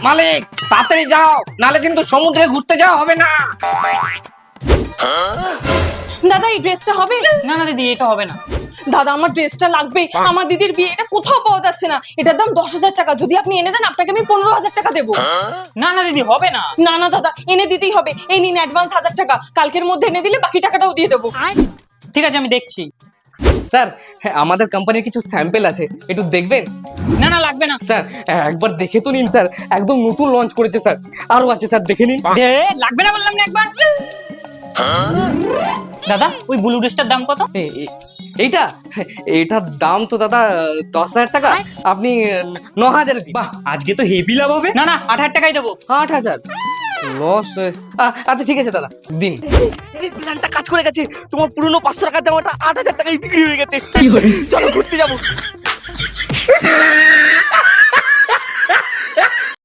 মালিক তাড়াতাড়ি যাও, নালে কিন্তু সমুদ্রে ঘুরতে যাওয়া হবে না। দাদা এই ড্রেসটা হবে? না না দিদি, এটা হবে না। দাদা আমার ড্রেসটা লাগবে, আমার দিদির বিয়ে, এটা কোথাও পাওয়া যাচ্ছে না। এটার দাম 10,000 টাকা, যদি আপনি এনে দেন আপনাকে আমি 15,000 টাকা দেবো। না না দিদি, হবে না। না না দাদা এনে দিতেই হবে, এই নিন অ্যাডভান্স 1000 টাকা, কালকের মধ্যে এনে দিলে বাকি টাকাটাও দিয়ে দেবো। ঠিক আছে, আমি দেখছি। স্যার হ্যাঁ, আমাদের কোম্পানির কিছু স্যাম্পল আছে, একটু দেখবেন? না না, লাগবে না। স্যার একবার দেখে তো নিন স্যার, একদম নতুন লঞ্চ করেছে স্যার, আরো আছে স্যার, দেখে নিন। লাগবে না বললাম না একবার। দাদা ওই ব্লু ড্রেসটার দাম কত? এইটা এইটার দাম তো দাদা 10,000 টাকা, আপনি 9,000 দিন। বাহ, আজকে তো হেভি লাভ হবে। না না, 8,000 টাকাই দেবো। 8,000 লস? আচ্ছা ঠিক আছে দাদা, দিন। এই প্ল্যানটা কাজ করে গেছে, তোমার পুরনো 500 টাকার জামাটা 8,000 টাকায় বিক্রি হয়ে গেছে। চলো ঘুরতে যাবো।